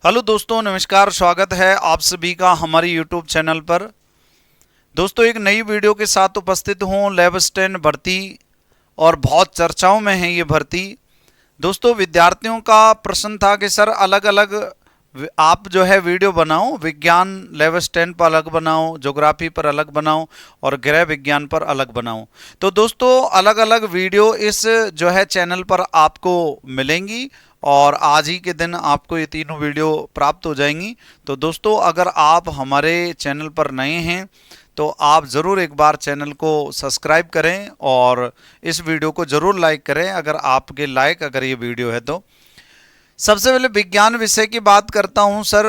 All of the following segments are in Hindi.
हेलो दोस्तों, नमस्कार। स्वागत है आप सभी का हमारे यूट्यूब चैनल पर। दोस्तों, एक नई वीडियो के साथ उपस्थित हूँ। लेब असिस्टेंट भर्ती और बहुत चर्चाओं में है ये भर्ती। दोस्तों, विद्यार्थियों का प्रश्न था कि सर अलग अलग आप जो है वीडियो बनाओ, विज्ञान लेब असिस्टेंट पर अलग बनाओ, ज्योग्राफी पर अलग बनाओ और गृह विज्ञान पर अलग बनाओ। तो दोस्तों, अलग अलग वीडियो इस जो है चैनल पर आपको मिलेंगी और आज ही के दिन आपको ये तीनों वीडियो प्राप्त हो जाएंगी। तो दोस्तों, अगर आप हमारे चैनल पर नए हैं तो आप ज़रूर एक बार चैनल को सब्सक्राइब करें और इस वीडियो को ज़रूर लाइक करें अगर आपके लायक अगर ये वीडियो है तो। सबसे पहले विज्ञान विषय की बात करता हूं सर।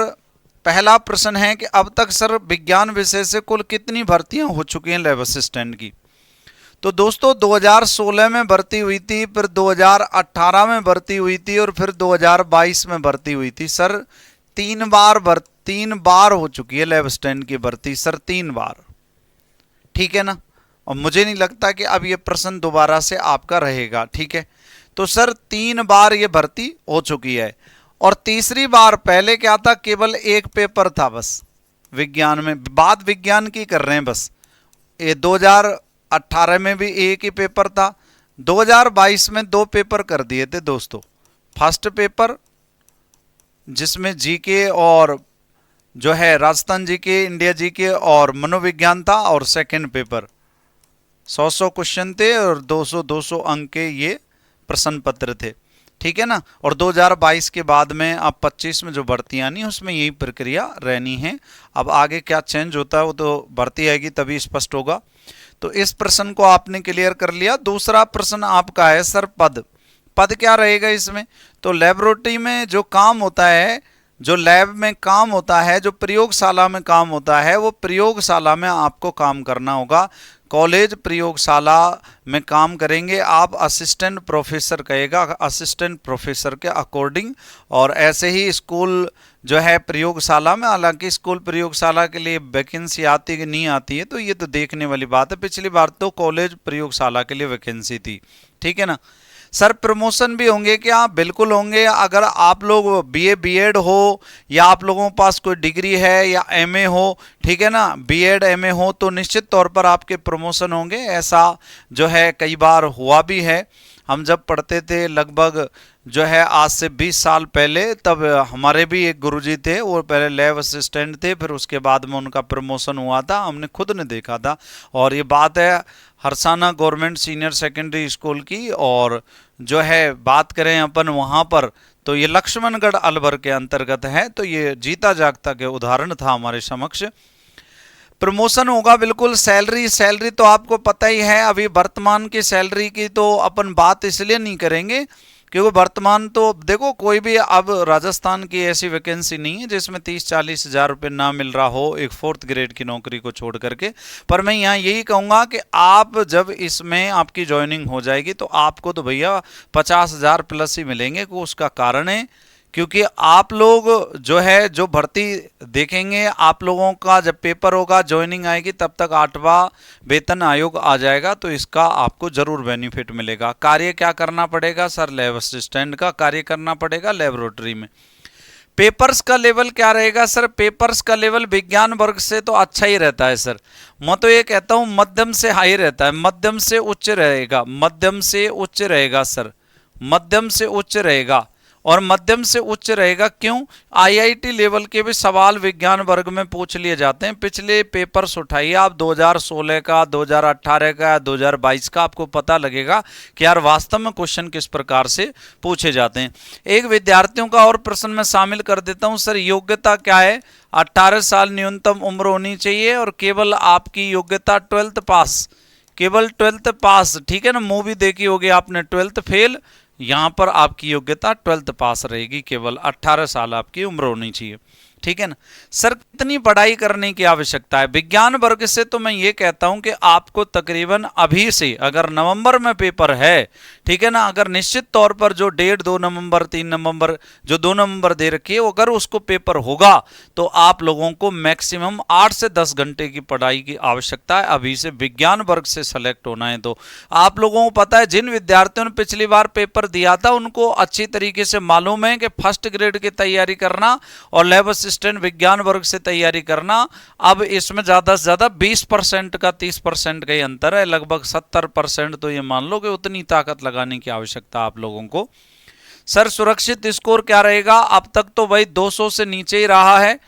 पहला प्रश्न है कि अब तक सर विज्ञान विषय से कुल कितनी भर्तियां हो चुकी हैं लैब असिस्टेंट की। तो दोस्तों, 2016 में भर्ती हुई थी, फिर 2018 में भर्ती हुई थी और फिर 2022 में भर्ती हुई थी सर। तीन बार हो चुकी है लैब असिस्टेंट की भर्ती सर, 3 बार। ठीक है ना। और मुझे नहीं लगता कि अब ये प्रश्न दोबारा से आपका रहेगा। ठीक है। तो सर 3 बार ये भर्ती हो चुकी है। और तीसरी बार, पहले क्या था, केवल एक पेपर था बस विज्ञान में, बात विज्ञान की कर रहे हैं बस। ये 2018 में भी एक ही पेपर था। 2022 में 2 पेपर कर दिए थे दोस्तों। फर्स्ट पेपर जिसमें जीके और जो है राजस्थान जीके, इंडिया जीके और मनोविज्ञान था, और सेकंड पेपर 100 क्वेश्चन थे और 200 अंक के ये प्रश्न पत्र थे। ठीक है ना। और 2022 के बाद में अब 25 में जो भर्ती आनी उसमें यही प्रक्रिया रहनी है। अब आगे क्या चेंज होता है वो तो भर्ती आएगी तभी स्पष्ट होगा। तो इस प्रश्न को आपने क्लियर कर लिया। दूसरा प्रश्न आपका है सर पद। पद क्या रहेगा इसमें। तो लेबोरेटरी में जो काम होता है, जो लैब में काम होता है, जो प्रयोगशाला में काम होता है, वो प्रयोगशाला में आपको काम करना होगा। कॉलेज प्रयोगशाला में काम करेंगे आप, असिस्टेंट प्रोफेसर कहेगा, असिस्टेंट प्रोफेसर के अकॉर्डिंग। और ऐसे ही स्कूल जो है प्रयोगशाला में, हालांकि स्कूल प्रयोगशाला के लिए वैकेंसी आती है कि नहीं आती है तो ये तो देखने वाली बात है। पिछली बार तो कॉलेज प्रयोगशाला के लिए वैकेंसी थी। ठीक है ना। सर प्रमोशन भी होंगे क्या। बिल्कुल होंगे। अगर आप लोग बीए बीएड हो या आप लोगों के पास कोई डिग्री है या एमए हो, ठीक है ना, बीएड एमए हो, तो निश्चित तौर पर आपके प्रमोशन होंगे। ऐसा जो है कई बार हुआ भी है। हम जब पढ़ते थे लगभग जो है आज से 20 साल पहले, तब हमारे भी एक गुरुजी थे, वो पहले लैब असिस्टेंट थे, फिर उसके बाद में उनका प्रमोशन हुआ था, हमने खुद ने देखा था। और ये बात है Harsana government senior secondary school की। और जो है बात करें अपन वहाँ पर, तो ये लक्ष्मणगढ़ अलवर के अंतर्गत है। तो ये जीता जागता के उदाहरण था हमारे समक्ष। प्रमोशन होगा बिल्कुल। सैलरी सैलरी तो आपको पता ही है। अभी वर्तमान की सैलरी की तो अपन बात इसलिए नहीं करेंगे क्योंकि वर्तमान तो देखो, कोई भी अब राजस्थान की ऐसी वैकेंसी नहीं है जिसमें 30-40 हज़ार रुपये ना मिल रहा हो एक 4th ग्रेड की नौकरी को छोड़ करके। पर मैं यहाँ यही कहूँगा कि आप जब इसमें आपकी ज्वाइनिंग हो जाएगी तो आपको तो भैया 50,000 प्लस ही मिलेंगे। को उसका कारण है क्योंकि आप लोग जो है जो भर्ती देखेंगे, आप लोगों का जब पेपर होगा, ज्वाइनिंग आएगी, तब तक 8वां वेतन आयोग आ जाएगा। तो इसका आपको जरूर बेनिफिट मिलेगा। कार्य क्या करना पड़ेगा सर, लैब असिस्टेंट का कार्य करना पड़ेगा लेबोरेटरी में। पेपर्स का लेवल क्या रहेगा सर। पेपर्स का लेवल विज्ञान वर्ग से तो अच्छा ही रहता है सर। मैं तो ये कहता हूं मध्यम से हाई रहता है, मध्यम से उच्च रहेगा, मध्यम से उच्च रहेगा सर, मध्यम से उच्च रहेगा। और मध्यम से उच्च रहेगा क्यों, आईआईटी लेवल के भी सवाल विज्ञान वर्ग में पूछ लिए जाते हैं। पिछले पेपर्स उठाइए आप 2016 का, 2018 का, 2022 का, आपको पता लगेगा कि यार वास्तव में क्वेश्चन किस प्रकार से पूछे जाते हैं। एक विद्यार्थियों का और प्रश्न में शामिल कर देता हूं सर। योग्यता क्या है। 18 साल न्यूनतम उम्र होनी चाहिए और केवल आपकी योग्यता 12th पास, केवल 12th पास। ठीक है ना। मूवी देखी होगी आपने 12th फेल, यहाँ पर आपकी योग्यता 12th पास रहेगी। केवल 18 साल आपकी उम्र होनी चाहिए। ठीक है ना सर, कितनी पढ़ाई करने की आवश्यकता है? विज्ञान वर्ग से तो मैं ये कहता हूं कि आपको तकरीबन अभी से, अगर नवंबर में पेपर है, ठीक है ना, अगर निश्चित तौर पर जो डेट 2 नवंबर 3 नवंबर जो 2 नवंबर दे रखी है, अगर उसको पेपर होगा तो आप लोगों को मैक्सिमम 8 से 10 घंटे की पढ़ाई की आवश्यकता है अभी से, विज्ञान वर्ग से सेलेक्ट होना है। तो आप लोगों को पता है, जिन विद्यार्थियों ने पिछली बार पेपर दिया था उनको अच्छी तरीके से मालूम है कि फर्स्ट ग्रेड की तैयारी करना और लैब असिस्टेंट विज्ञान वर्ग से तैयारी करना, अब इसमें ज्यादा से ज्यादा 20% का 30% का ही अंतर है, लगभग 70%। तो ये मान लो कि उतनी ताकत लगाने की आवश्यकता आप लोगों को। सर सुरक्षित स्कोर क्या रहेगा? अब तक तो वही 200 से नीचे ही रहा है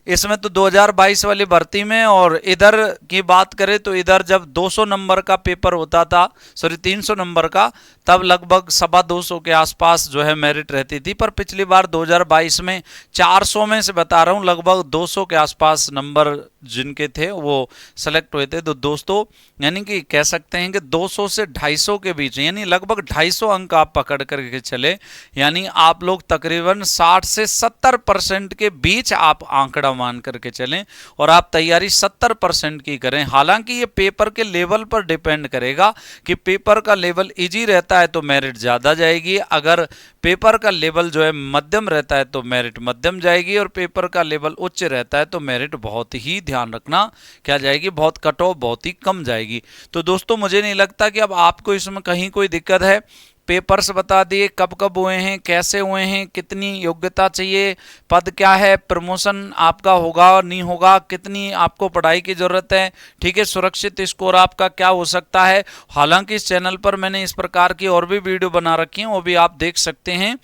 इसमें तो 2022 वाली भर्ती में। और इधर की बात करें तो इधर जब 200 नंबर का पेपर होता था, सॉरी 300 नंबर का, तब लगभग 225 के आसपास जो है मेरिट रहती थी। पर पिछली बार 2022 में 400 में से बता रहा हूं, लगभग 200 के आसपास नंबर जिनके थे वो सेलेक्ट हुए थे। तो दोस्तों यानी कि कह सकते हैं कि 200 से 250 के बीच, यानी लगभग 250 अंक आप पकड़ करके चले, यानी आप लोग तकरीबन 60 से 70% के बीच आप आंकड़ा मान करके चलें और आप तैयारी 70% की करें। हालांकि ये पेपर के लेवल पर डिपेंड करेगा कि पेपर का लेवल इजी रहता है तो मेरिट ज्यादा जाएगी, अगर पेपर का लेवल जो है मध्यम रहता है तो मेरिट मध्यम जाएगी, और पेपर का लेवल उच्च रहता है तो मेरिट बहुत ही, ध्यान रखना, क्या जाएगी, बहुत कट ऑफ बहुत ही कम जाएगी। तो दोस्तों मुझे नहीं लगता कि अब आपको इसमें कहीं कोई दिक्कत है। पेपर्स बता दिए, कब कब हुए हैं, कैसे हुए हैं, कितनी योग्यता चाहिए, पद क्या है, प्रमोशन आपका होगा और नहीं होगा, कितनी आपको पढ़ाई की जरूरत है, ठीक है, सुरक्षित स्कोर आपका क्या हो सकता है। हालांकि इस चैनल पर मैंने इस प्रकार की और भी वीडियो बना रखी हैं, वो भी आप देख सकते हैं।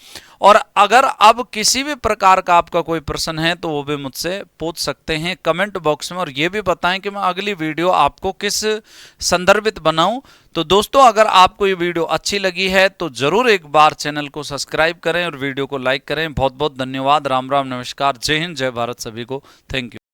और अगर अब किसी भी प्रकार का आपका कोई प्रश्न है तो वो भी मुझसे पूछ सकते हैं कमेंट बॉक्स में, और ये भी बताएं कि मैं अगली वीडियो आपको किस संदर्भित बनाऊं। तो दोस्तों अगर आपको ये वीडियो अच्छी लगी है तो जरूर एक बार चैनल को सब्सक्राइब करें और वीडियो को लाइक करें। बहुत बहुत धन्यवाद। राम राम, नमस्कार, जय हिंद, जय भारत सभी को। Thank you.